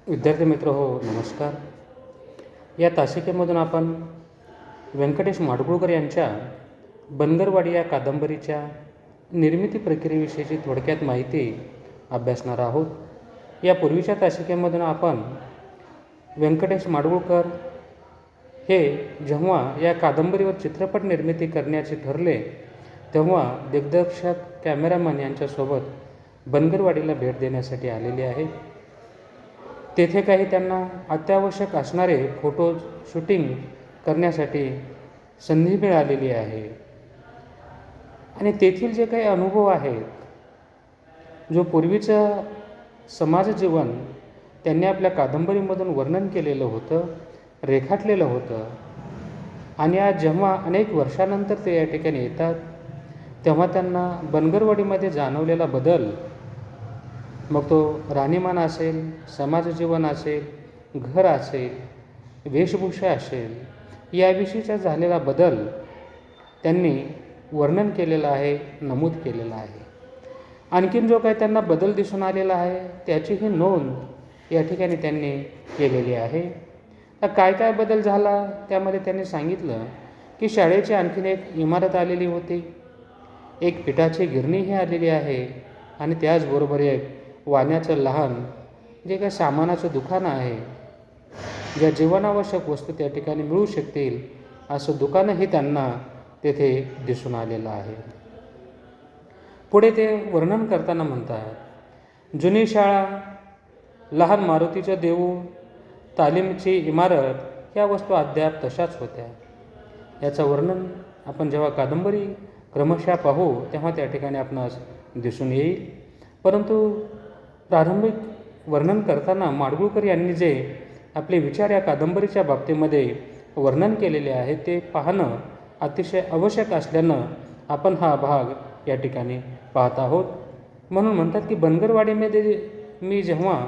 विद्यार्थी मित्र हो, नमस्कार. या तासिकेमधून आपण व्यंकटेश माडगूळकर यांच्या बनगरवाडी या कादंबरीच्या निर्मिती प्रक्रियेविषयीची थोडक्यात माहिती अभ्यासणार आहोत. या पूर्वीच्या तासिकेमधून आपण व्यंकटेश माडगूळकर हे जेव्हा या कादंबरीवर चित्रपट निर्मिती करण्याचे ठरले तेव्हा दिग्दर्शक कॅमेरामन यांच्यासोबत बनगरवाडीला भेट देण्यासाठी आलेले आहेत. तेथे काही त्यांना अत्यावश्यक असणारे फोटो शूटिंग करण्यासाठी संधी मिळालेली आहे आणि तेथील जे काही अनुभव आहेत, जो पूर्वीचं समाज जीवन त्यांनी आपल्या कादंबरीमधून वर्णन केलेलं होतं, रेखाटलेलं होतं आणि आज जेव्हा अनेक वर्षानंतर ते या ठिकाणी येतात तेव्हा त्यांना बनगरवाडीमध्ये जाणवलेला बदल, मग तो राहणीमान असेल, समाजजीवन असेल, घर असेल, वेशभूषा असेल, याविषयीचा झालेला बदल त्यांनी वर्णन केलेलं आहे, नमूद केलेलं आहे. आणखीन जो काही त्यांना बदल दिसून आलेला आहे त्याचीही नोंद या ठिकाणी त्यांनी केलेली आहे. तर काय काय बदल झाला त्यामध्ये त्यांनी सांगितलं की शाळेची आणखीन एक इमारत आलेली होती, एक पिठाची गिरणीही आलेली आहे आणि त्याचबरोबर एक वाण्याचं लहान जे काही सामानाचं दुकान आहे, ज्या जीवनावश्यक वस्तू त्या ठिकाणी मिळू शकतील असं दुकानही त्यांना तेथे दिसून आलेलं आहे. पुढे ते वर्णन करताना म्हणतात, जुनी शाळा, लहान मारुतीचं देऊळ, तालीमची इमारत या वस्तू अद्याप तशाच होत्या. याचं वर्णन आपण जेव्हा कादंबरी क्रमशः पाहू तेव्हा त्या ठिकाणी आपणास दिसून येईल. परंतु प्रारंभिक वर्णन करताना माडगूळकर यांनी जे आपले विचार या कादंबरीच्या बाबतीमध्ये वर्णन केलेले आहे ते पाहणं अतिशय आवश्यक असल्यानं आपण हा भाग या ठिकाणी पाहत आहोत. म्हणून म्हणतात की बनगरवाडीमध्ये मी जेव्हा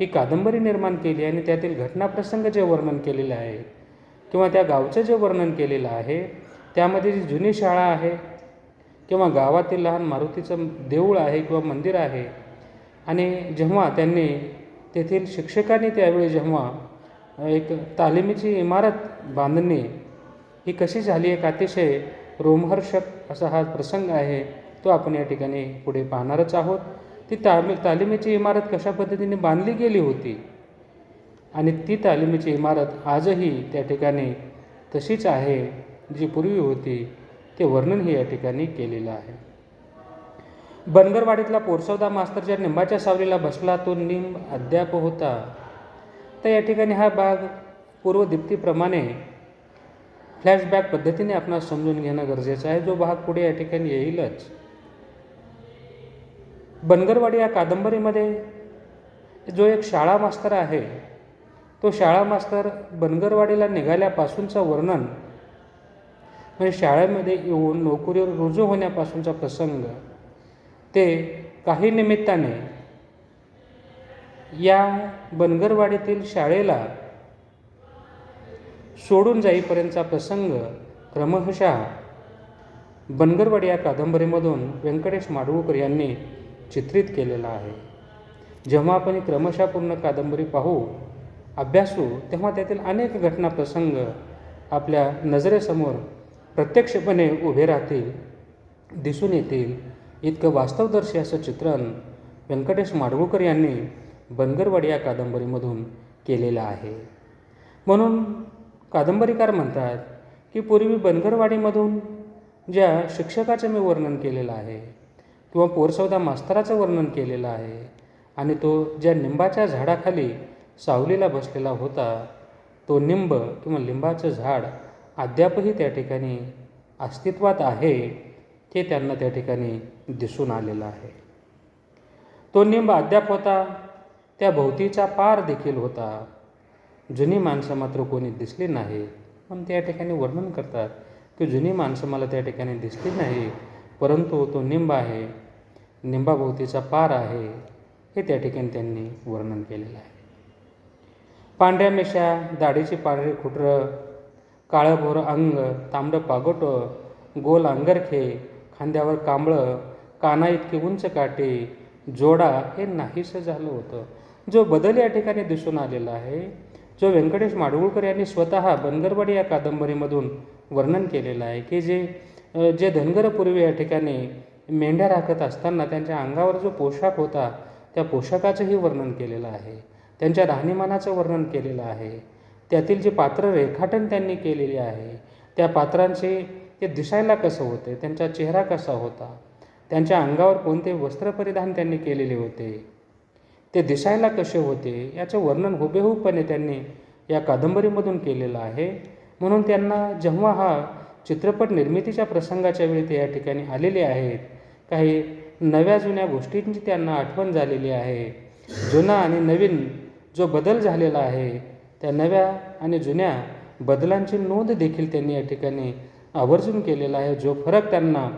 ही कादंबरी निर्माण केली आणि त्यातील घटनाप्रसंग जे वर्णन केलेले आहे किंवा त्या गावचं जे वर्णन केलेलं आहे त्यामध्ये जी जुनी शाळा आहे किंवा गावातील लहान मारुतीचं देऊळ आहे किंवा मंदिर आहे आणि जेव्हा त्यांनी तेथील शिक्षकांनी त्यावेळी जेव्हा एक तालिमीची इमारत बांधणी ही कशी झाली, एक अतिशय रोमहर्षक असा हा प्रसंग आहे, तो आपण या ठिकाणी पुढे पाहणारच आहोत. ती तालिमीची इमारत कशा पद्धतीने बांधली गेली होती आणि ती तालिमीची इमारत आजही त्या ठिकाणी तशीच आहे जी पूर्वी होती, ते वर्णनही या ठिकाणी केलेलं आहे. बनगरवाडीतला पोरसौदा मास्तर ज्या निंबाच्या सावलीला बसला तो निंब अद्याप होता. तर या ठिकाणी हा भाग पूर्वदीप्तीप्रमाणे फ्लॅशबॅक पद्धतीने आपणास समजून घेणं गरजेचं आहे, जो भाग पुढे या ठिकाणी येईलच. बनगरवाडी या कादंबरीमध्ये जो एक शाळा मास्तर आहे तो शाळा मास्तर बनगरवाडीला निघाल्यापासूनचं वर्णन, म्हणजे शाळेमध्ये येऊन नोकरीवर रुजू होण्यापासूनचा प्रसंग, ते काही निमित्ताने या बनगरवाडीतील शाळेला सोडून जाईपर्यंतचा प्रसंग क्रमशः बनगरवाडी या कादंबरीमधून व्यंकटेश माडगूळकर यांनी चित्रित केलेला आहे. जेव्हा आपण ही क्रमशः पूर्ण कादंबरी पाहू, अभ्यासू, तेव्हा त्यातील अनेक घटना प्रसंग आपल्या नजरेसमोर प्रत्यक्षपणे उभे राहतील, दिसून येतील. इतकं वास्तवदर्शी असं चित्रण व्यंकटेश माडगूळकर यांनी बनगरवाडी या कादंबरीमधून केलेलं आहे. म्हणून कादंबरीकार म्हणतात की पूर्वी बनगरवाडीमधून ज्या शिक्षकाचं मी वर्णन केलेलं आहे किंवा पोरसौदा मास्तराचं वर्णन केलेलं आहे आणि तो ज्या निंबाच्या झाडाखाली सावलीला बसलेला होता, तो निंब किंवा लिंबाचं झाड अद्यापही त्या ठिकाणी अस्तित्वात आहे, हे त्यांना त्या ठिकाणी दिसून आलेलं आहे. तो निंब अद्याप होता, त्या भोवतीचा पार देखील होता. जुनी माणसं मात्र कोणी दिसली नाही. पण त्या ठिकाणी वर्णन करतात की जुनी माणसं मला त्या ठिकाणी दिसली नाही, परंतु तो निंब आहे, निंबाभोवतीचा पार आहे, हे त्या ठिकाणी त्यांनी वर्णन केलेलं आहे. पांढऱ्या मिशा, दाढीची पांढरी खुटरं, काळंभोर अंग, तांबडं पागोटं, गोल अंगरखे, खांद्यावर कांबळं, काना इतकी उंच काठी, जोडा हे नाहीसं झालं होतं. जो बदल या ठिकाणी दिसून आलेला आहे, जो व्यंकटेश माडगूळकर यांनी स्वतः बनगरवाडी या कादंबरीमधून वर्णन केलेलं आहे, की जे धनगर पूर्वी या ठिकाणी मेंढ्या राखत असताना त्यांच्या अंगावर जो पोशाख होता त्या पोशाखाचंही वर्णन केलेलं आहे, त्यांच्या राहणीमानाचं वर्णन केलेलं आहे, त्यातील जे पात्र रेखाटन त्यांनी केलेले आहे, त्या पात्रांचे ते दिसायला कसं होते, त्यांचा चेहरा कसा होता, त्यांच्या अंगावर कोणते वस्त्र परिधान त्यांनी केलेले होते, ते दिसायला कसे होते, याचं वर्णन हुबेहूबपणे त्यांनी या कादंबरीमधून केलेलं आहे. म्हणून त्यांना जेव्हा हा चित्रपट निर्मितीच्या प्रसंगाच्या वेळी ते या ठिकाणी आलेले आहेत, काही नव्या जुन्या गोष्टींची त्यांना आठवण झालेली आहे. जुना आणि नवीन जो बदल झालेला आहे, त्या नव्या आणि जुन्या बदलांची नोंद देखील त्यांनी या ठिकाणी आवर्जून केलेला आहे. जो फरक त्यांना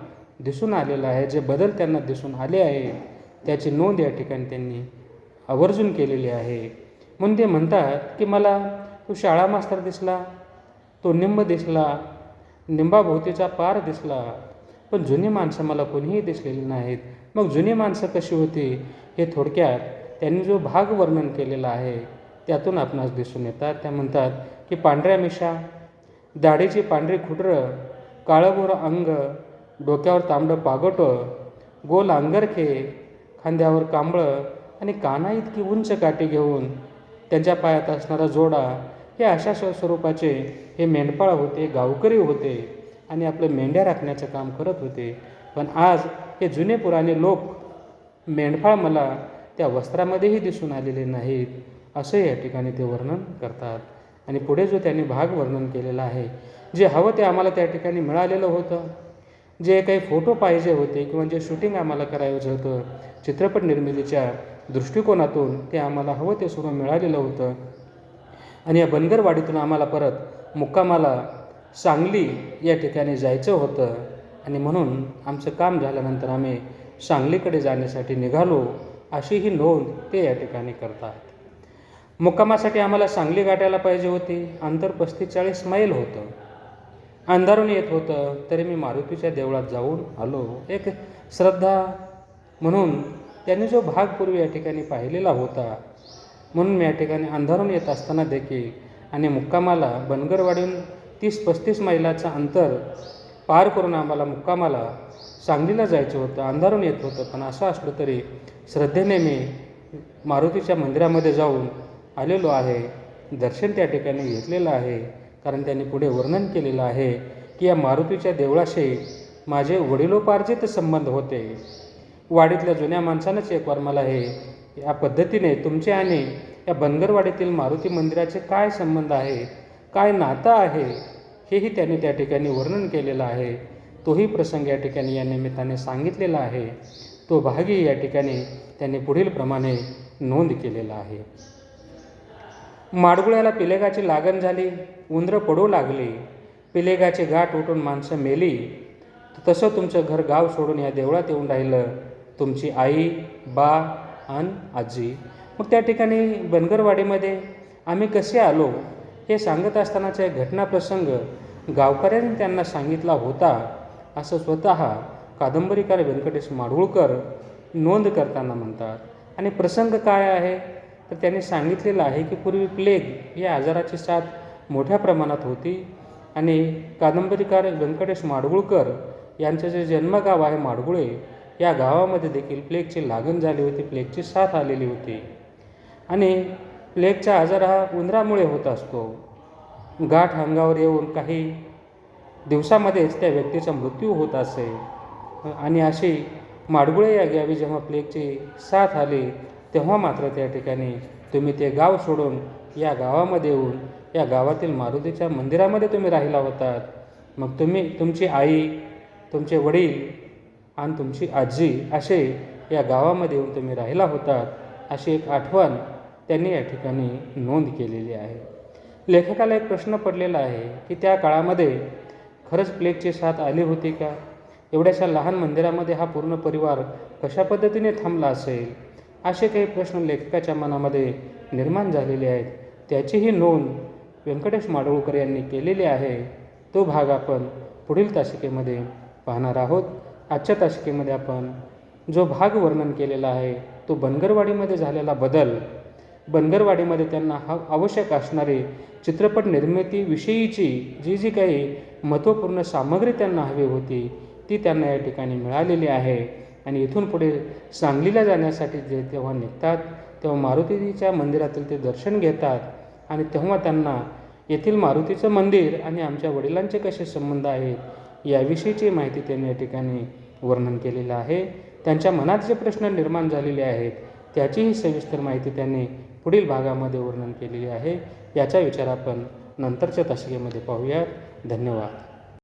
दिसून आलेला आहे, जे बदल त्यांना दिसून आले आहे, त्याची नोंद या ठिकाणी त्यांनी आवर्जून केलेली आहे. म्हणून ते म्हणतात की मला तो शाळा मास्तर दिसला, तो निंब दिसला, निंबाभोवतीचा पार दिसला, पण जुनी माणसं मला कोणीही दिसलेली नाहीत. मग जुनी माणसं कशी होती हे थोडक्यात त्यांनी जो भाग वर्णन केलेला आहे त्यातून आपणास दिसून येतात. त्या म्हणतात की पांढऱ्या मिशा, दाढीची पांढरी खुटरं, काळंभोर अंग, डोक्यावर तांबडं पागोटं, गोल अंगरखे, खांद्यावर कांबळं आणि काना इतकी उंच काठी घेऊन त्यांच्या पायात असणारा जोडा, हे अशा स्वरूपाचे हे मेंढपाळ होते, गावकरी होते आणि आपलं मेंढ्या राखण्याचं काम करत होते. पण आज हे जुने पुराणे लोक मेंढपाळ मला त्या वस्त्रामध्येही दिसून आलेले नाहीत, असं या ठिकाणी ते वर्णन करतात. आणि पुढे जो त्यांनी भाग वर्णन केलेला आहे, जे हवं ते आम्हाला त्या ठिकाणी मिळालेलं होतं, जे काही फोटो पाहिजे होते किंवा जे शूटिंग आम्हाला करायचं होतं चित्रपट निर्मितीच्या दृष्टिकोनातून, ते आम्हाला हवं ते सर्व मिळालेलं होतं. आणि या बनगरवाडीतून आम्हाला परत मुक्कामाला सांगली या ठिकाणी जायचं होतं. आणि म्हणून आमचं काम झाल्यानंतर आम्ही सांगलीकडे जाण्यासाठी निघालो, अशी ही नोंद ते या ठिकाणी करतात. मुक्कामासाठी आम्हाला सांगली गाठायला पाहिजे होती. अंतर 35-40 मैल होतं. अंधारून येत होतं, तरी मी मारुतीच्या देवळात जाऊन आलो. एक श्रद्धा म्हणून त्यांनी जो भाग पूर्वी या ठिकाणी पाहिलेला होता, म्हणून मी या ठिकाणी अंधारून येत असताना देखील आणि मुक्कामाला बनगरवाडीहून 30-35 मैलाचं अंतर पार करून आम्हाला मुक्कामाला सांगलीला जायचं होतं. अंधारून येत होतं, पण असं असलं तरी श्रद्धेने मी मारुतीच्या मंदिरामध्ये जाऊन आलेलो आहे. दर्शन त्या ठिकाणी घेतलेलं आहे. कारण त्यांनी पुढे वर्णन केलेलं आहे की या मारुतीच्या देवळाशी माझे वडिलोपार्जित संबंध होते. वाडीतल्या जुन्या माणसानंच एकवार मला हे या पद्धतीने तुमचे आणि या बनगरवाडीतील मारुती मंदिराचे काय संबंध आहे, काय नातं आहे, हेही त्यांनी त्या ठिकाणी वर्णन केलेलं आहे. तोही प्रसंग या ठिकाणी या निमित्ताने सांगितलेला आहे. तो भागही या ठिकाणी त्यांनी पुढील प्रमाणे नोंद केलेला आहे. माडगुळ्याला पिलेगाची लागण झाली, उंदरं पडू लागली, पिलेगाची गाठ उठून माणसं मेली, तसं तुमचं घर गाव सोडून या देवळात येऊन राहिलं तुमची आई, बा आणि आजी. मग त्या ठिकाणी बनगरवाडीमध्ये आम्ही कसे आलो हे सांगत असतानाचा एक घटनाप्रसंग गावकऱ्यांनी त्यांना सांगितला होता, असं स्वतः कादंबरीकार व्यंकटेश माडगूळकर नोंद करताना म्हणतात. आणि प्रसंग काय आहे तर त्यांनी सांगितलेलं आहे की पूर्वी प्लेग या आजाराची साथ मोठ्या प्रमाणात होती आणि कादंबरीकार व्यंकटेश माडगूळकर यांचं जे जन्मगाव आहे माडगुळे, या गावामध्ये देखील प्लेगची लागण झाली होती, प्लेगची साथ आलेली होती. आणि प्लेगचा आजार हा उंदरामुळे होत असतो. गाठ अंगावर येऊन काही दिवसामध्येच त्या व्यक्तीचा मृत्यू होत असे. आणि अशी माडगुळे या गावी जेव्हा प्लेगची साथ आली, तेव्हा मात्र त्या ठिकाणी तुम्ही ते गाव सोडून या गावामध्ये येऊन या गावातील मारुतीच्या मंदिरामध्ये तुम्ही राहिला होतात. मग तुम्ही, तुमची आई, तुमचे वडील आणि तुमची आजी असे या गावामध्ये येऊन तुम्ही राहिला होतात, अशी एक आठवण त्यांनी या ठिकाणी नोंद केलेली आहे. लेखकाला एक प्रश्न पडलेला आहे की त्या काळामध्ये खरंच प्लेगची साथ आली होती का? एवढ्याशा लहान मंदिरामध्ये हा पूर्ण परिवार कशा पद्धतीने थांबला असेल? असे काही प्रश्न लेखकाच्या मनामध्ये निर्माण झालेले आहेत. त्याचीही नोंद व्यंकटेश माडगूळकर यांनी केलेली आहे. तो भाग आपण पुढील तासिकेमध्ये पाहणार आहोत. आजच्या तासिकेमध्ये आपण जो भाग वर्णन केलेला आहे तो बनगरवाडीमध्ये झालेला बदल बनगरवाडीमध्ये त्यांना आवश्यक असणारी चित्रपट निर्मितीविषयीची जी काही महत्त्वपूर्ण सामग्री त्यांना हवी होती ती त्यांना या ठिकाणी मिळालेली आहे. आणि इथून पुढे सांगलीला जाण्यासाठी जे तेव्हा निघतात तेव्हा मारुतीच्या मंदिरातील ते दर्शन घेतात आणि तेव्हा त्यांना येथील मारुतीचं मंदिर आणि आमच्या वडिलांचे कसे संबंध आहेत याविषयीची माहिती त्यांनी या ठिकाणी वर्णन केलेलं आहे. त्यांच्या मनात जे प्रश्न निर्माण झालेले आहेत त्याचीही सविस्तर माहिती त्यांनी पुढील भागामध्ये वर्णन केलेली आहे. याचा विचार आपण नंतरच्या तासिकेमध्ये पाहूयात. धन्यवाद.